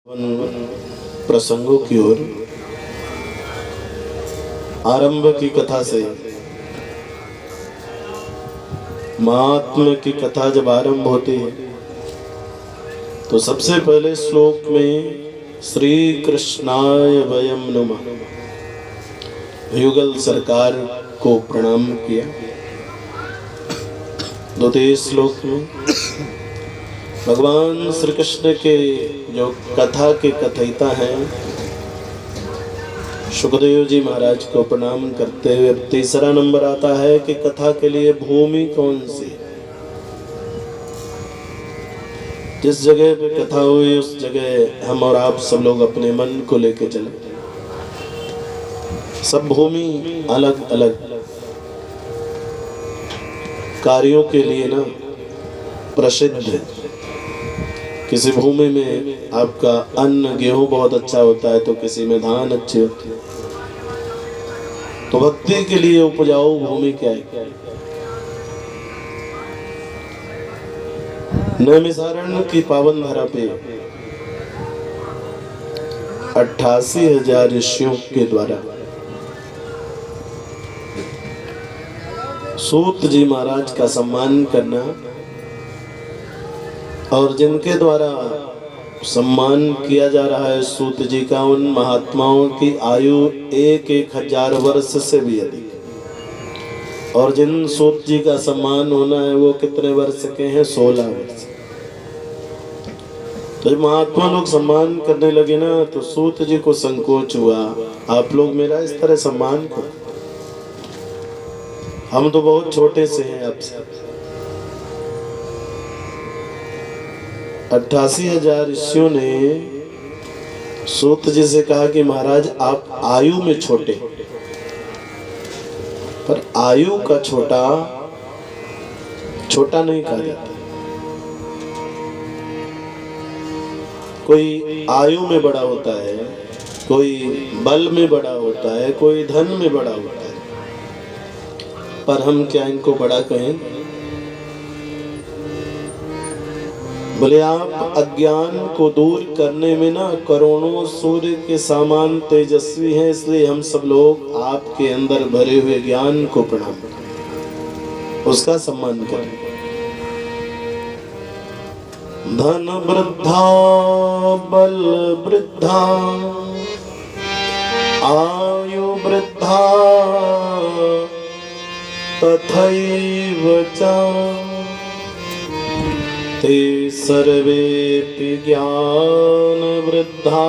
प्रसंगों की ओर आरंभ की कथा से महात्मा की कथा जब आरंभ होती है तो सबसे पहले श्लोक में श्री कृष्णाय वयम नमः युगल सरकार को प्रणाम किया। द्वितीय श्लोक में भगवान श्री कृष्ण के जो कथा के कथयिता हैं सुखदेव जी महाराज को प्रणाम करते हुए तीसरा नंबर आता है कि कथा के लिए भूमि कौन सी। जिस जगह पे कथा हुई उस जगह हम और आप सब लोग अपने मन को लेके चले। सब भूमि अलग अलग कार्यों के लिए ना प्रसिद्ध है। किसी भूमि में आपका अन्न गेहूं बहुत अच्छा होता है तो किसी में धान अच्छी होती है। तो भक्ति के लिए उपजाऊ भूमि क्या है? नैमिषारण्य की पावन धरा पे 88,000 ऋषियों के द्वारा सूत जी महाराज का सम्मान करना और जिनके द्वारा सम्मान किया जा रहा है सूत जी का, उन महात्माओं की आयु 1,000 वर्ष से भी अधिक। और जिन सूत जी का सम्मान होना है वो कितने वर्ष के हैं? 16 वर्ष। तो जब महात्मा लोग सम्मान करने लगे ना तो सूत जी को संकोच हुआ, आप लोग मेरा इस तरह सम्मान करो, हम तो बहुत छोटे से हैं आपसे। 88,000 ऋषियों ने सूत जी से कहा कि महाराज आप आयु में छोटे, पर आयु का छोटा छोटा नहीं कहा जाता। कोई आयु में बड़ा होता है, कोई बल में बड़ा होता है, कोई धन में बड़ा होता है, पर हम क्या इनको बड़ा कहें? बोले आप अज्ञान को दूर करने में ना करोड़ों सूर्य के समान तेजस्वी हैं, इसलिए हम सब लोग आपके अंदर भरे हुए ज्ञान को प्रणाम करें, उसका सम्मान करें। धन वृद्धा बल वृद्धा आयु वृद्धा तथैव च ते सर्वेपि ज्ञान वृद्धा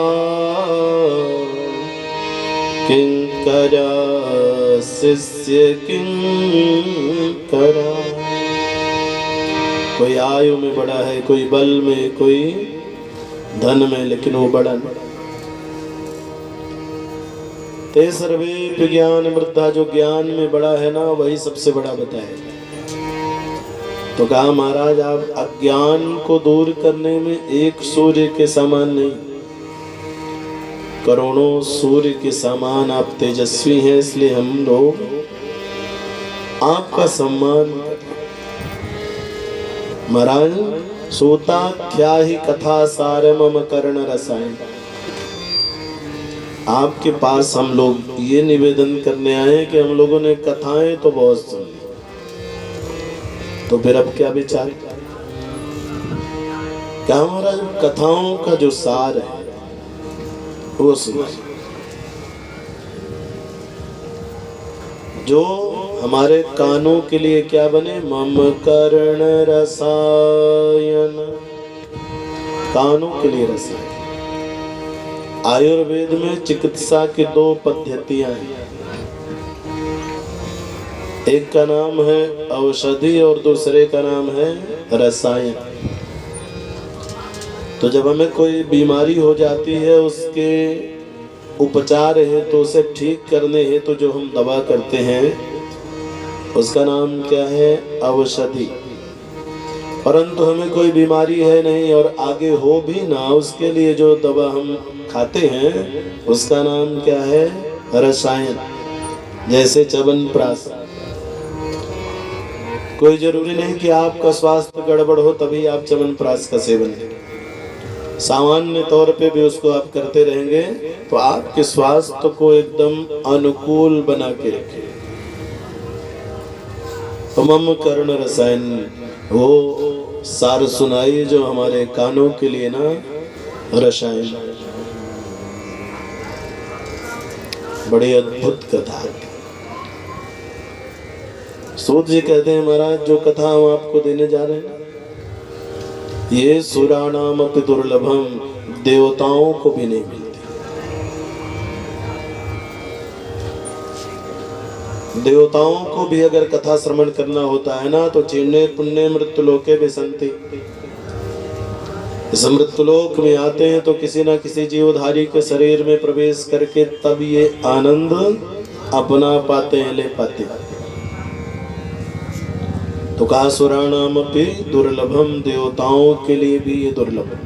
किंकरा शिष्य किंकरा। कोई आयु में बड़ा है, कोई बल में, कोई धन में, लेकिन वो बड़ा नहीं। ते सर्वेपि ज्ञान वृद्धा, जो ज्ञान में बड़ा है ना वही सबसे बड़ा बताया। तो कहा महाराज आप अज्ञान को दूर करने में एक सूर्य के समान नहीं, करोड़ों सूर्य के समान आप तेजस्वी हैं, इसलिए हम लोग आपका सम्मान करते। महाराज सूता क्या ही कथा सार मम कर्ण रसायन। आपके पास हम लोग ये निवेदन करने आए हैं कि हम लोगों ने कथाएं तो बहुत सुनी, तो फिर अब क्या विचार? क्या महाराज कथाओं का जो सार है वो सुना, जो हमारे कानों के लिए क्या बने? मम कर्ण रसायन, कानों के लिए रसायन। आयुर्वेद में चिकित्सा की 2 पद्धतियां हैं, एक का नाम है औषधि और दूसरे का नाम है रसायन। तो जब हमें कोई बीमारी हो जाती है उसके उपचार है तो उसे ठीक करने है तो जो हम दवा करते हैं उसका नाम क्या है? औषधि। परंतु हमें कोई बीमारी है नहीं और आगे हो भी ना, उसके लिए जो दवा हम खाते हैं उसका नाम क्या है? रसायन। जैसे च्यवनप्राश। कोई जरूरी नहीं कि आपका स्वास्थ्य गड़बड़ हो तभी आप च्यवनप्राश का सेवन करें। सामान्य तौर पे भी उसको आप करते रहेंगे तो आपके स्वास्थ्य को एकदम अनुकूल बना के रखे। तो मम कर्ण रसायन, वो सार सुनाई जो हमारे कानों के लिए ना रसायन। बड़ी अद्भुत कथा। सूत जी कहते हैं महाराज जो कथा हम आपको देने जा रहे हैं ये सुराणाम अपि दुर्लभम, देवताओं को भी नहीं मिलती। देवताओं को भी अगर कथा श्रवण करना होता है ना तो चीर्णे पुण्य मृत्युलोके विसंति। इस मृत्युलोक में आते हैं तो किसी ना किसी जीवधारी के शरीर में प्रवेश करके तब ये आनंद अपना पाते हैं, ले पाते हैं। तो कहा सुराणाम अपि दुर्लभम, देवताओं के लिए भी ये दुर्लभ है।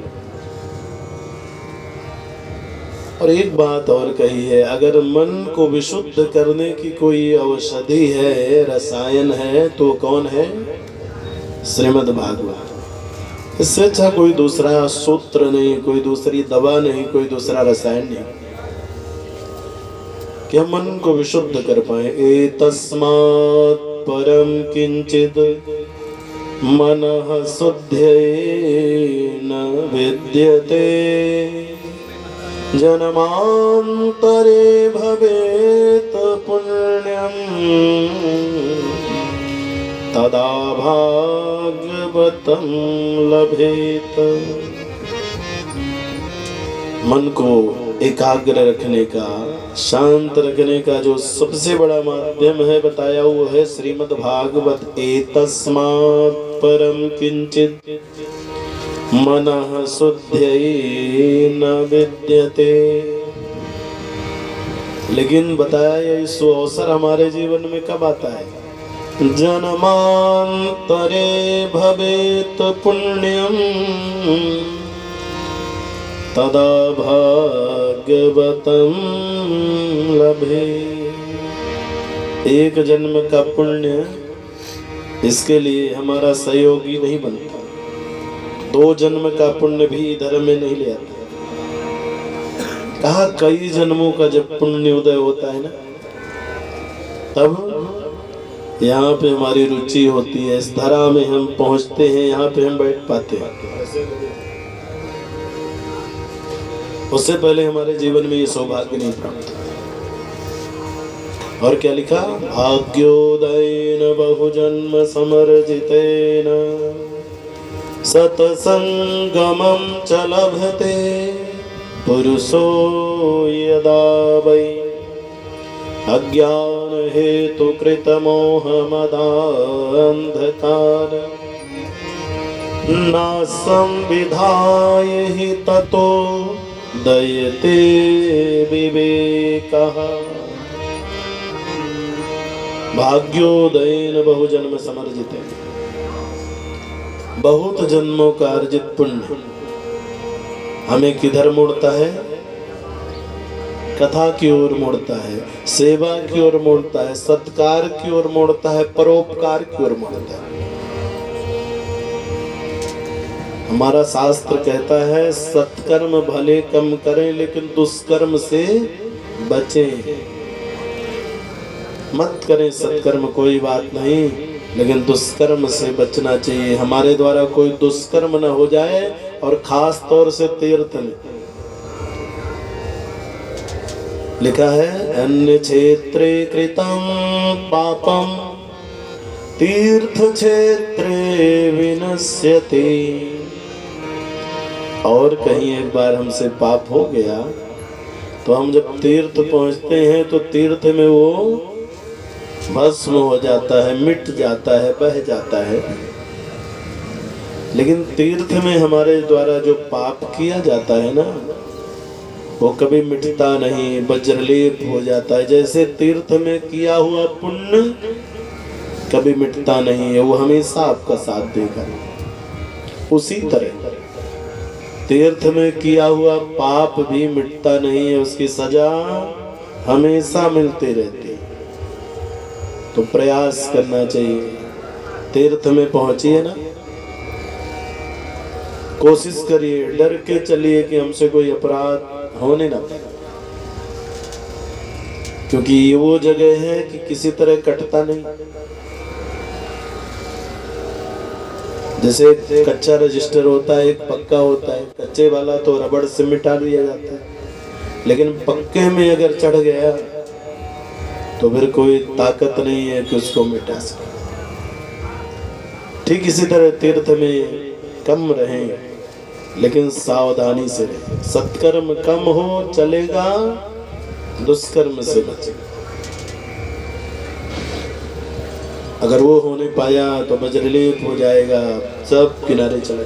और एक बात और कही है, अगर मन को विशुद्ध करने की कोई औषधि है, रसायन है, तो कौन है? श्रीमद् भागवत। इससे अच्छा कोई दूसरा सूत्र नहीं, कोई दूसरी दवा नहीं, कोई दूसरा रसायन नहीं कि हम मन को विशुद्ध कर पाए। एतस्मात् परम किंचिद मनः शुद्धयेन विद्यते, जन्मांतरे भवेत पुण्यम, तदा भागवतं लभेत। मन को एकाग्र रखने का, शांत रखने का जो सबसे बड़ा माध्यम है बताया वो है श्रीमद् भागवत। एतस्मात् परम किंचित मनः शुद्धयेन विद्यते। लेकिन बताया ये अवसर हमारे जीवन में कब आता है? जन्मांतरे भवेत पुण्यम, तदा भागवतं लभे। एक जन्म का पुण्य, इसके लिए हमारा सहयोगी नहीं बनता। 2 जन्म का पुण्य भी इधर में नहीं ले आता। कहा कई जन्मों का जब पुण्य उदय होता है ना, तब यहाँ पे हमारी रुचि होती है, इस धरा में हम पहुँचते हैं, यहाँ पे हम बैठ पाते हैं। उससे पहले हमारे जीवन में ये सौभाग्य नहीं प्राप्त। और क्या लिखा? भाग्योदयेन बहुजन्म समर्जितेन सतसंगमं च लभते पुरुषो यदा वै अज्ञान हेतु कृत मोह मदान्धकार न संविधाय हि ततो दयते विवेकः। भाग्योदयेन बहुजन्म समर्जिते, बहुत जन्मों का अर्जित पुण्य हमें किधर मोड़ता है? कथा की ओर मोड़ता है, सेवा की ओर मोड़ता है, सत्कार की ओर मोड़ता है, परोपकार की ओर मोड़ता है। हमारा शास्त्र कहता है सत्कर्म भले कम करें लेकिन दुष्कर्म से बचें। मत करें सत्कर्म कोई बात नहीं, लेकिन दुष्कर्म से बचना चाहिए। हमारे द्वारा कोई दुष्कर्म न हो जाए, और खास तौर से तीर्थ में लिखा है अन्य क्षेत्रे कृतं पापम तीर्थ क्षेत्रे विनश्यति। और कहीं एक बार हमसे पाप हो गया तो हम जब तीर्थ पहुंचते हैं तो तीर्थ में वो भस्म हो जाता है, मिट जाता है, बह जाता है। लेकिन तीर्थ में हमारे द्वारा जो पाप किया जाता है ना, वो कभी मिटता नहीं, वज्रलेप हो जाता है। जैसे तीर्थ में किया हुआ पुण्य कभी मिटता नहीं है, वो हमेशा आपका साथ देगा। उसी तरह तीर्थ में किया हुआ पाप भी मिटता नहीं है, उसकी सजा हमेशा मिलती रहती है। तो प्रयास करना चाहिए। तीर्थ में पहुंचिए ना, कोशिश करिए, डर के चलिए कि हमसे कोई अपराध होने ना पाए, क्योंकि ये वो जगह है कि किसी तरह कटता नहीं। जैसे कच्चा रजिस्टर होता है, एक पक्का होता है। कच्चे वाला तो रबड़ से मिटा दिया जाता है, लेकिन पक्के में अगर चढ़ गया तो फिर कोई ताकत नहीं है कि उसको मिटा सके। ठीक इसी तरह तीर्थ में कम रहें, लेकिन सावधानी से रहें। सत्कर्म कम हो चलेगा, दुष्कर्म से बचेगा। अगर वो होने पाया तो वज्रलेप हो जाएगा, सब किनारे चले।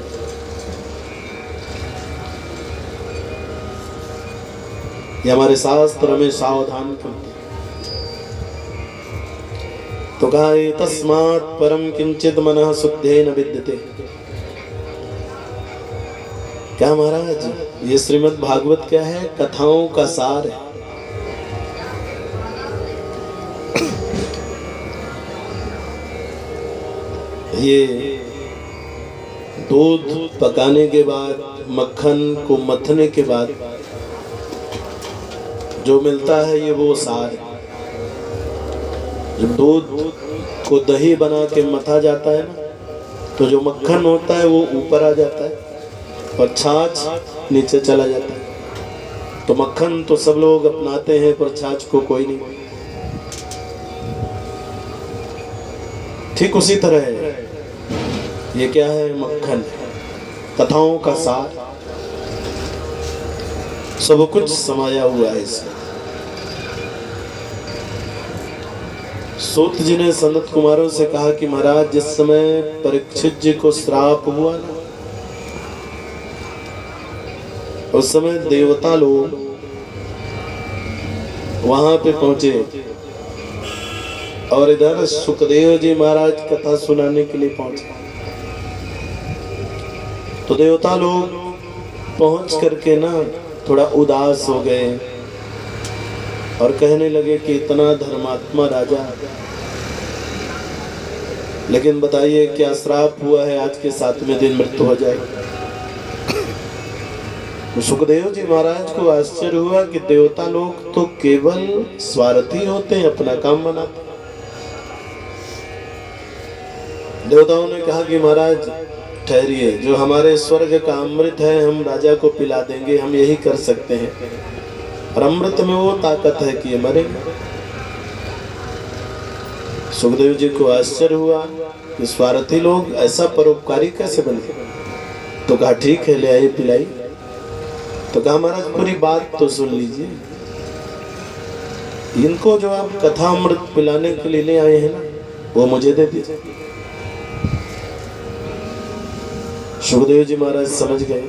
ये हमारे शास्त्र में सावधान करते। तो कहा तस्मात् परम किंचित मनः शुद्धेन विद्यते। क्या महाराज, ये श्रीमद् भागवत क्या है? कथाओं का सार है। ये दूध पकाने के बाद, मक्खन को मथने के बाद जो मिलता है, ये वो सार है। जब दूध को दही बना के मथा जाता है ना, तो जो मक्खन होता है वो ऊपर आ जाता है और छाछ नीचे चला जाता है। तो मक्खन तो सब लोग अपनाते हैं, पर छाछ को कोई नहीं। ठीक उसी तरह है, ये क्या है? मक्खन, कथाओं का सार, सब कुछ समाया हुआ है इसमें। सूत जी ने सनत कुमारों से कहा कि महाराज, जिस समय परीक्षित जी को श्राप हुआ ना, उस समय देवता लोग वहां पे पहुंचे और इधर सुखदेव जी महाराज कथा सुनाने के लिए पहुंचे। तो देवता लोग पहुंच करके ना थोड़ा उदास हो गए और कहने लगे कि इतना धर्मात्मा राजा, लेकिन बताइए क्या श्राप हुआ है, आज के 7वें दिन मृत्यु हो जाएगी। तो सुखदेव जी महाराज को आश्चर्य हुआ कि देवता लोग तो केवल स्वार्थी होते हैं, अपना काम बनाते। देवताओं ने कहा कि महाराज ठहरिए, जो हमारे स्वर्ग का अमृत है हम राजा को पिला देंगे, हम यही कर सकते हैं। और अमृत में वो ताकत है कि ये मरेंगे। सुखदेव जी को आश्चर्य हुआ कि स्वार्थी लोग ऐसा परोपकारी कैसे बने। तो कहा ठीक है, ले आई पिलाई। तो कहा महाराज पूरी बात तो सुन लीजिए, इनको जो आप कथा अमृत पिलाने के लिए ले आए हैं ना, वो मुझे दे दीजिए। सुखदेव जी महाराज समझ गए,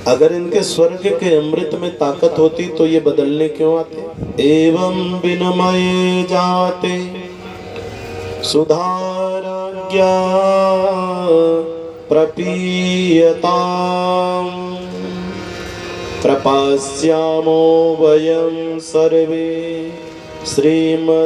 अगर इनके स्वर्ग के अमृत में ताकत होती तो ये बदलने क्यों आते। एवं विनमये जाते सुधाराज्ञा प्रपीयताम् प्रपास्यामो वयं सर्वे श्रीमद्भागवतामृतम्।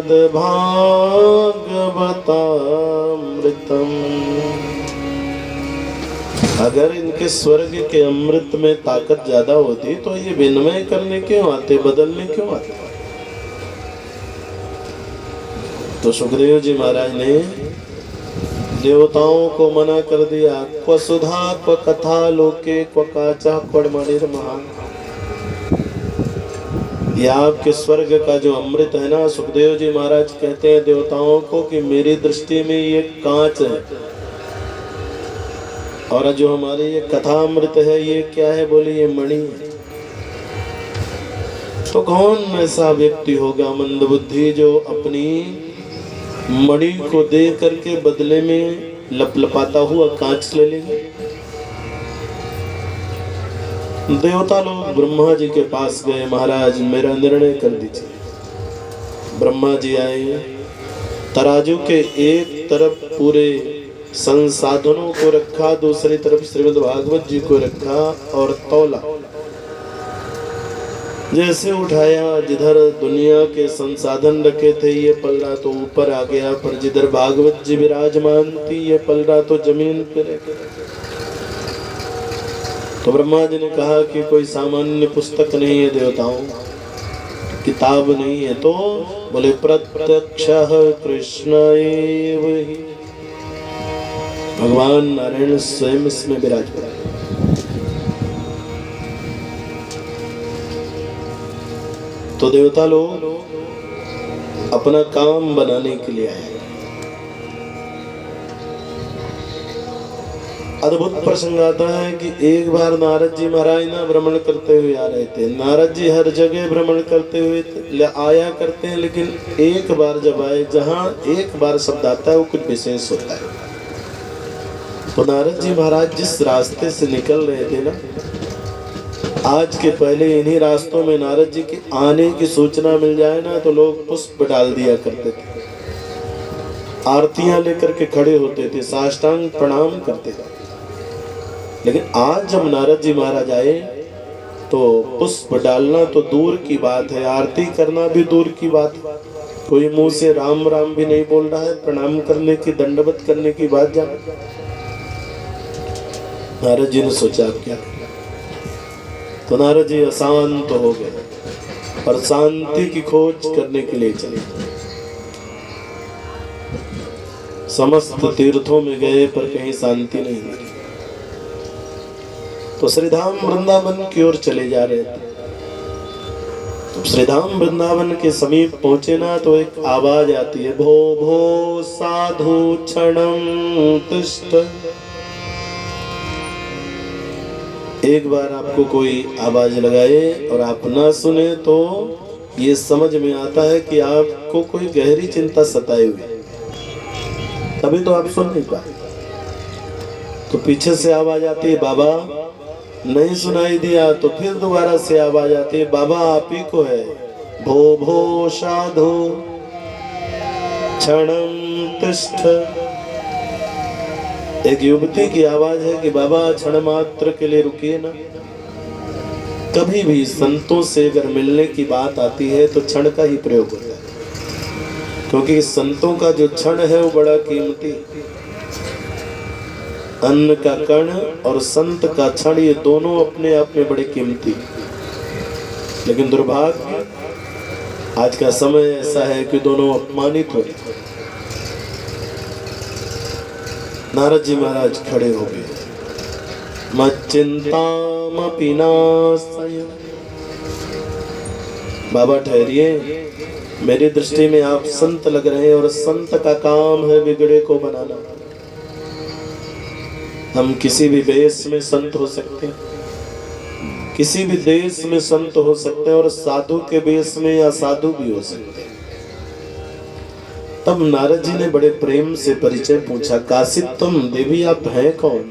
अगर इनके स्वर्ग के अमृत में ताकत ज्यादा होती तो ये विनिमय करने क्यों आते, बदलने क्यों आते। तो सुखदेव जी महाराज ने देवताओं को मना कर दिया। क्व सुधा क्व कथा लोके क्व काचा क्वमणिर महान। ये आपके स्वर्ग का जो अमृत है ना, सुखदेव जी महाराज कहते हैं देवताओं को कि मेरी दृष्टि में ये कांच है, और जो हमारे ये कथामृत है ये क्या है, बोले ये मणि है। तो कौन ऐसा व्यक्ति होगा मंदबुद्धि जो अपनी मणि को दे करके बदले में लपलपाता हुआ कांच ले लेंगे। देवता लोग ब्रह्मा जी के पास गए, महाराज मेरा निर्णय कर दीजिए। ब्रह्मा जी आए, तराजू के एक तरफ पूरे संसाधनों को रखा, दूसरी तरफ श्रीमद् भागवत जी को रखा और तौला। जैसे उठाया, जिधर दुनिया के संसाधन रखे थे ये पलड़ा तो ऊपर आ गया, पर जिधर भागवत जी विराजमान थी ये पलड़ा तो जमीन पे रह गया। तो ब्रह्मा जी ने कहा कि कोई सामान्य पुस्तक नहीं है देवताओं, किताब नहीं है। तो बोले प्रत्यक्षः कृष्ण एव हि, भगवान नारायण स्वयं इसमें विराजमान है। तो देवता लोग अपना काम बनाने के लिए आए। अद्भुत प्रसंग आता है कि एक बार नारद जी महाराज ना भ्रमण करते हुए आ रहे थे। नारद जी हर जगह भ्रमण करते हुए आया करते हैं, लेकिन एक बार जब आए, जहाँ एक बार शब्द आता है वो कुछ विशेष होता है। तो नारद जी महाराज जिस रास्ते से निकल रहे थे ना, आज के पहले इन्हीं रास्तों में नारद जी के आने की सूचना मिल जाए ना तो लोग पुष्प डाल दिया करते थे, आरतियां लेकर के खड़े होते थे, साष्टांग प्रणाम करते थे। लेकिन आज जब नारद जी महाराज आए तो पुष्प डालना तो दूर की बात है, आरती करना भी दूर की बात है। कोई मुंह से राम राम भी नहीं बोल रहा है, प्रणाम करने की, दंडवत करने की बात जान। नारद जी ने सोचा क्या, तो नारद जी अशांत हो गए और शांति की खोज करने के लिए चले। समस्त तीर्थों में गए पर कहीं शांति नहीं मिली। तो श्रीधाम वृंदावन की ओर चले जा रहे थे। तो श्रीधाम वृंदावन के समीप पहुंचे ना तो एक आवाज आती है, भो भो साधु क्षणं तिष्ठ। एक बार आपको कोई आवाज लगाए और आप ना सुने तो ये समझ में आता है कि आपको कोई गहरी चिंता सताए हुए, तभी तो आप सुन नहीं पाए। तो पीछे से आवाज आती है, बाबा। नहीं सुनाई दिया तो फिर दोबारा से आवाज आती है, बाबा आप ही को है। भो भो साधु क्षणं तिष्ठ। एक युवती की आवाज है कि बाबा क्षण मात्र के लिए रुकिए ना। कभी भी संतों से अगर मिलने की बात आती है तो क्षण का ही प्रयोग होता है, क्योंकि संतों का जो क्षण है वो बड़ा कीमती। अन्न का कण और संत का क्षण, ये दोनों अपने आप में बड़े कीमती। लेकिन दुर्भाग्य आज का समय ऐसा है कि दोनों अपमानित हो। नारद जी महाराज खड़े हो गए। मच्चिंतामपि नाशय। बाबा ठहरिए, मेरी दृष्टि में आप संत लग रहे हैं और संत का काम है बिगड़े को बनाना। हम किसी भी देश में संत हो सकते हैं, किसी भी देश में संत हो सकते हैं और साधु के वेश में या साधु भी हो सकते हैं। तब नारद जी ने बड़े प्रेम से परिचय पूछा, काशित्वम देवी आप हैं कौन?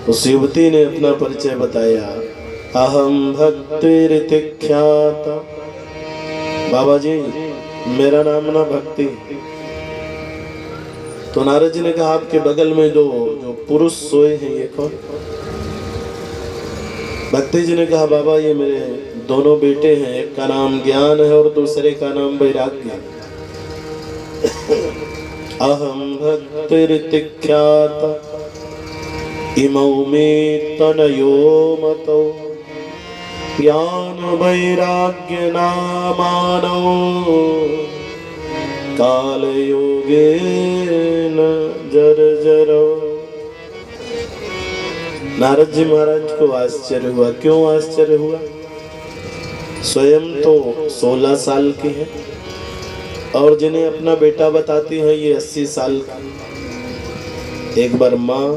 उस युवती ने अपना परिचय बताया, अहम भक्तिरिति ख्याता। बाबा जी मेरा नाम ना भक्ति। तो नारद जी ने कहा, आपके बगल में जो पुरुष सोए हैं ये कौन? भक्ति जी ने कहा, बाबा ये मेरे दोनों बेटे हैं, एक का नाम ज्ञान है और दूसरे का नाम वैराग्य। अहम भक्तिरिति ख्याता इमौ मे तनयो मतौ ज्ञान वैराग्य नामानो काल योगेन जर्जरो। नारद जी महाराज को आश्चर्य हुआ। क्यों आश्चर्य हुआ? स्वयं तो 16 साल के हैं और जिन्हें अपना बेटा बताती है ये 80 साल का। एक बार माँ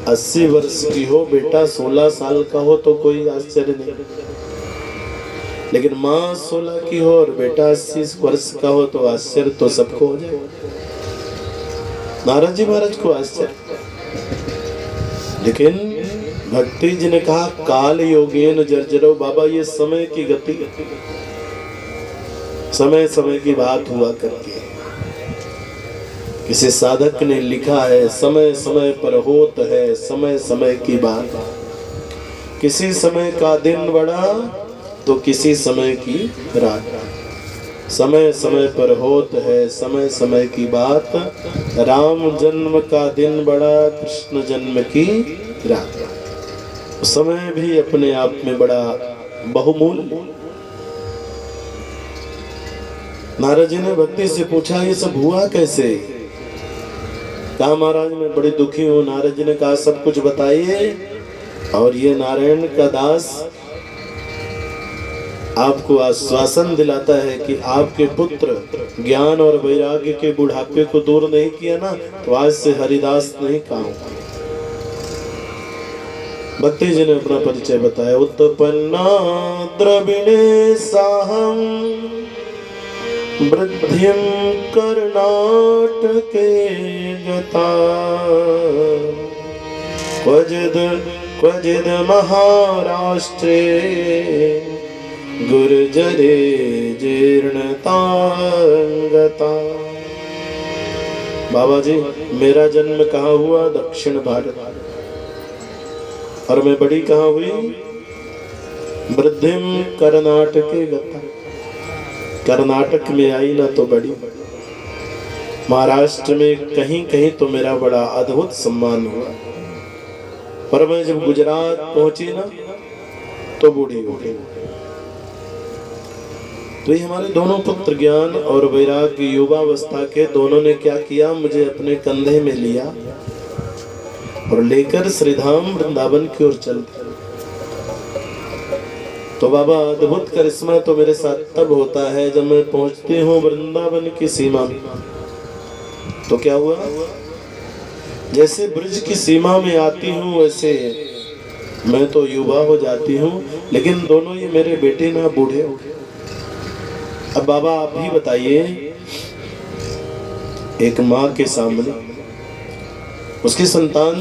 80 वर्ष की हो, बेटा 16 साल का हो तो कोई आश्चर्य नहीं, लेकिन माँ 16 की हो और बेटा 80 वर्ष का हो तो आश्चर्य तो सबको हो जाए। नारद जी महाराज को आश्चर्य, लेकिन भक्ति जी ने कहा, काल योगेन जर्जरो। बाबा ये समय की गति, समय समय की बात हुआ करती है। किसी साधक ने लिखा है, समय समय पर होत है समय समय की बात। किसी समय का दिन बड़ा तो किसी समय की रात। समय समय पर होत है समय समय की बात। राम जन्म का दिन बड़ा, कृष्ण जन्म की रात। समय भी अपने आप में बड़ा बहुमूल्य। नारद जी ने भक्ति से पूछा ये सब हुआ कैसे? कहा महाराज मैं बड़ी दुखी हूँ। नारद जी ने कहा सब कुछ बताइए। और ये नारायण का दास आपको आश्वासन दिलाता है कि आपके पुत्र ज्ञान और वैराग्य के बुढ़ापे को दूर नहीं किया ना, तो आज से हरिदास नहीं कहूँगा। भक्ति जी ने अपना परिचय बताया। उत्पन्ना द्रविणे साहम वृद्धिम कर्नाटके गता क्वचिद महाराष्ट्रे गुर्जरे जीर्णता गता। बाबा जी मेरा जन्म कहाँ हुआ? दक्षिण भारत। और मैं बड़ी कहाँ हुई? वृद्धिम कर्नाटके गता। कर्नाटक में आई ना तो बड़ी। महाराष्ट्र में कहीं कहीं तो मेरा बड़ा अद्भुत सम्मान हुआ। पर मैं जब गुजरात पहुंची ना तो बूढ़ी हो गई। तो ये हमारे दोनों पुत्र ज्ञान और वैराग्य युवावस्था के दोनों ने क्या किया, मुझे अपने कंधे में लिया और लेकर श्रीधाम वृंदावन की ओर चल दिया। तो बाबा अद्भुत करिश्मा तो मेरे साथ तब होता है जब मैं पहुंचती हूँ वृंदावन की सीमा में। तो क्या हुआ, जैसे ब्रिज की सीमा में आती हूँ वैसे मैं तो युवा हो जाती हूँ, लेकिन दोनों ये मेरे बेटे ना बूढ़े हो गए। अब बाबा आप ही बताइए, एक माँ के सामने उसकी संतान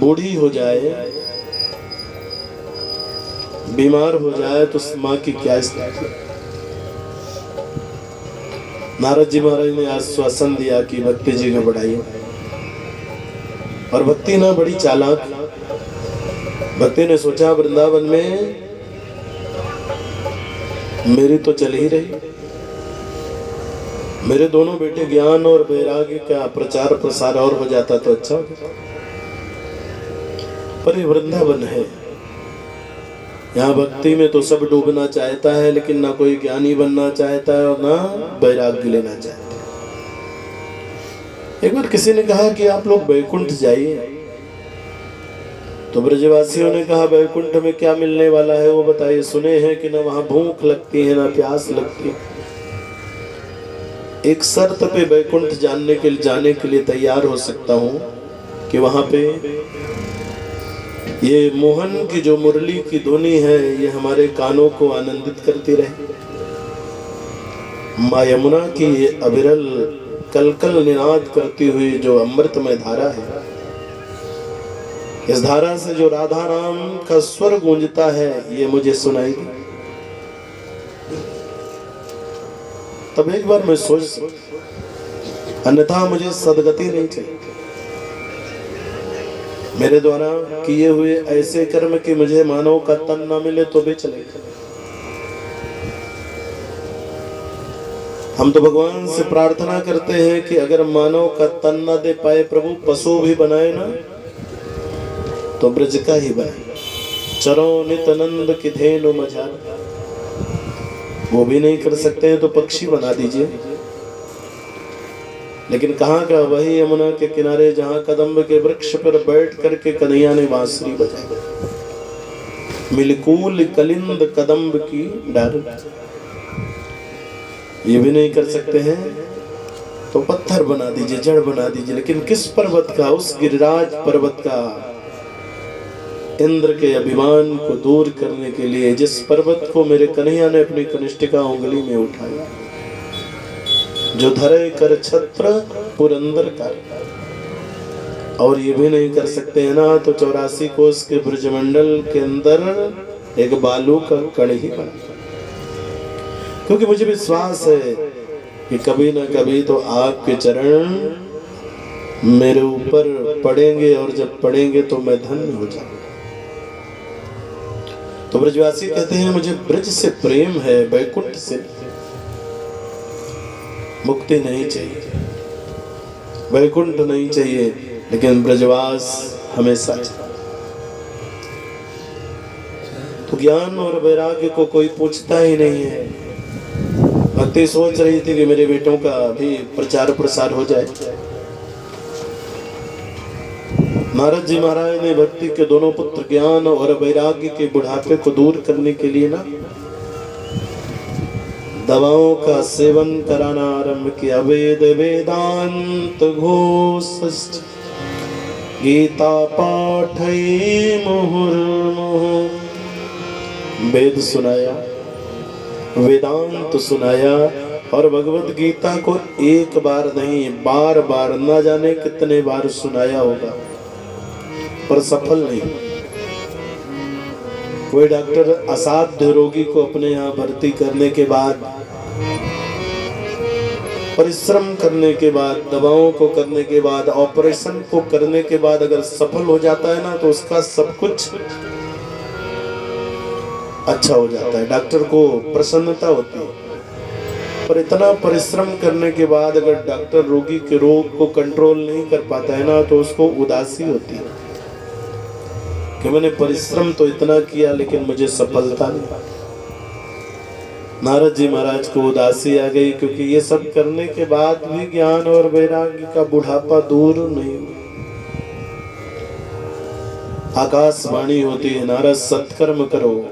बूढ़ी हो जाए, बीमार हो जाए तो उस माँ की क्या स्थिति? नारद जी महाराज ने आश्वासन दिया कि भक्ति जी का बढ़ाई। और भक्ति ना बड़ी चालाक। भक्ति ने सोचा वृंदावन में मेरी तो चल ही रही, मेरे दोनों बेटे ज्ञान और वैराग्य का प्रचार प्रसार और हो जाता तो अच्छा होता। पर ये वृंदावन है, यहाँ भक्ति में तो सब डूबना चाहता है, लेकिन ना कोई ज्ञानी बनना चाहता है और ना वैराग्य लेना चाहता है। एक बार किसी ने कहा कि आप लोग बैकुंठ जाइए, तो ब्रजवासियों ने कहा बैकुंठ में क्या मिलने वाला है वो बताइए। सुने हैं कि ना वहां भूख लगती है ना प्यास लगती है। एक शर्त पे बैकुंठ जाने के लिए तैयार हो सकता हूँ कि वहां पे ये मोहन की जो मुरली की धुनी है ये हमारे कानों को आनंदित करती रहे। माँ यमुना की ये अविरल कलकल निनाद करती हुई जो अमृतमय धारा है, इस धारा से जो राधा राम का स्वर गूंजता है ये मुझे सुनाई दे। तब एक बार मैं सोच सकता, अन्यथा मुझे सदगति नहीं चाहिए। मेरे द्वारा किए हुए ऐसे कर्म कि मुझे मानव का तन न मिले तो भी चलेगा। हम तो भगवान से प्रार्थना करते हैं कि अगर मानव का तन न दे पाए प्रभु, पशु भी बनाए ना तो ब्रज का ही बनाए। चरो नित नंद की धेनु मझार, वो भी नहीं कर सकते हैं तो पक्षी बना दीजिए। लेकिन कहाँ का, वही यमुना के किनारे जहाँ कदम्ब के वृक्ष पर बैठ करके कन्हैया ने बांसुरी बजाई। मिलकूल कलिंद कदम्ब की डार, ये भी नहीं कर सकते हैं तो पत्थर बना दीजिए, जड़ बना दीजिए। लेकिन किस पर्वत का, उस गिरिराज पर्वत का, इंद्र के अभिमान को दूर करने के लिए जिस पर्वत को मेरे कन्हैया ने अपनी कनिष्ठिका उंगली में उठाया, जो धरे कर छत्र पुरंदर कर, और ये भी नहीं कर सकते हैं ना तो 84 कोस के ब्रजमंडल के अंदर एक बालू का कण ही बना। क्योंकि मुझे विश्वास है कि कभी ना कभी तो आपके चरण मेरे ऊपर पड़ेंगे, और जब पड़ेंगे तो मैं धन्य हो जाऊंगा। तो ब्रजवासी कहते हैं मुझे ब्रज से प्रेम है, बैकुंठ से मुक्ति नहीं चाहिए, वैकुंठ नहीं चाहिए, लेकिन ब्रजवास हमेशा चाहिए। तो ज्ञान और वैराग्य को कोई पूछता ही नहीं है। भक्ति सोच रही थी कि मेरे बेटों का भी प्रचार प्रसार हो जाए। नारद जी महाराज ने भक्ति के दोनों पुत्र ज्ञान और वैराग्य के बुढ़ापे को दूर करने के लिए ना दवाओं का सेवन कराना आरंभ किया। वेद वेदांत घोष गीता पाठई मुहुर्मुहुः। वेद सुनाया, वेदांत सुनाया और भगवत गीता को एक बार नहीं बार बार न जाने कितने बार सुनाया होगा, पर सफल नहीं। कोई डॉक्टर असाध्य रोगी को अपने यहाँ भर्ती करने के बाद, परिश्रम करने के बाद, दवाओं को करने के बाद, ऑपरेशन को करने के बाद अगर सफल हो जाता है ना तो उसका सब कुछ अच्छा हो जाता है, डॉक्टर को प्रसन्नता होती है। पर इतना परिश्रम करने के बाद अगर डॉक्टर रोगी के रोग को कंट्रोल नहीं कर पाता है ना तो उसको उदासी होती है कि मैंने परिश्रम तो इतना किया लेकिन मुझे सफलता नहीं। नारद जी महाराज को उदासी आ गई, क्योंकि ये सब करने के बाद भी ज्ञान और वैराग्य का बुढ़ापा दूर नहीं हुआ। आकाशवाणी होती है, नारद सत्कर्म करो,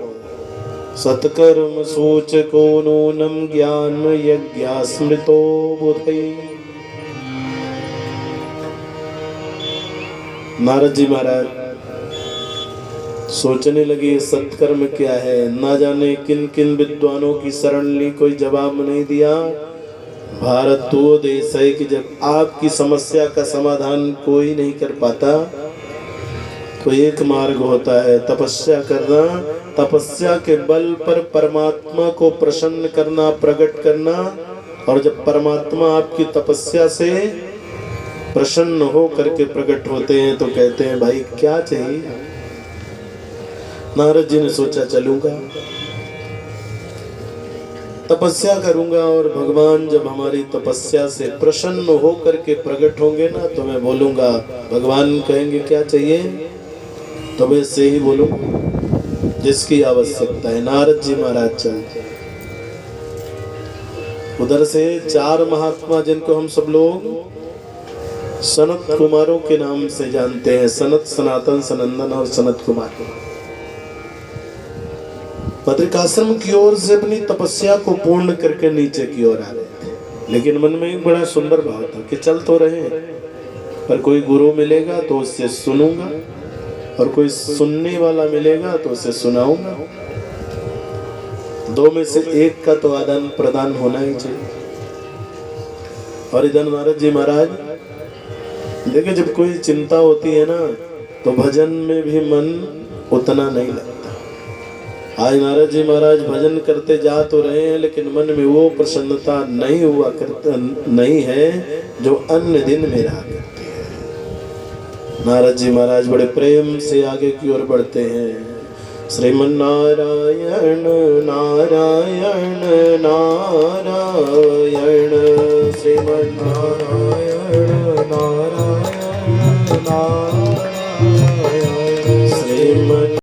सत्कर्म सोच को नूनम ज्ञान यज्ञ स्मृतो बुधई। नारद जी महाराज सोचने लगे सत्कर्म क्या है। ना जाने किन किन विद्वानों की शरण ली, कोई जवाब नहीं दिया। भारत वो देश है कि जब आपकी समस्या का समाधान कोई नहीं कर पाता तो एक मार्ग होता है तपस्या करना। तपस्या के बल पर परमात्मा को प्रसन्न करना, प्रकट करना। और जब परमात्मा आपकी तपस्या से प्रसन्न हो करके प्रकट होते हैं तो कहते हैं भाई क्या चाहिए। नारद जी ने सोचा चलूंगा, तपस्या करूंगा और भगवान जब हमारी तपस्या से प्रसन्न हो करके प्रकट होंगे ना तो मैं बोलूंगा। भगवान कहेंगे क्या चाहिए तो वैसे ही बोलूं जिसकी आवश्यकता है। नारद जी महाराज चलते। उधर से 4 महात्मा जिनको हम सब लोग सनत कुमारों के नाम से जानते हैं, सनत, सनातन, सनंदन और सनत कुमार, बद्रिकाश्रम की ओर से अपनी तपस्या को पूर्ण करके नीचे की ओर आ रहे थे। लेकिन मन में एक बड़ा सुंदर भाव था कि चल तो रहे हैं, पर कोई गुरु मिलेगा तो उससे सुनूंगा और कोई सुनने वाला मिलेगा तो उसे सुनाऊंगा। 2 में से एक का तो आदान प्रदान होना ही चाहिए। और इधर नारद जी महाराज देखिए, जब कोई चिंता होती है ना तो भजन में भी मन उतना नहीं लगता। आज नारद जी महाराज भजन करते जा तो रहे हैं लेकिन मन में वो प्रसन्नता नहीं हुआ करता नहीं है जो अन्य दिन में रहा करती है। नारद जी महाराज बड़े प्रेम से आगे की ओर बढ़ते हैं। श्रीमन नारायण नारायण नारायण, श्रीमन नारायण नारायण नारायण।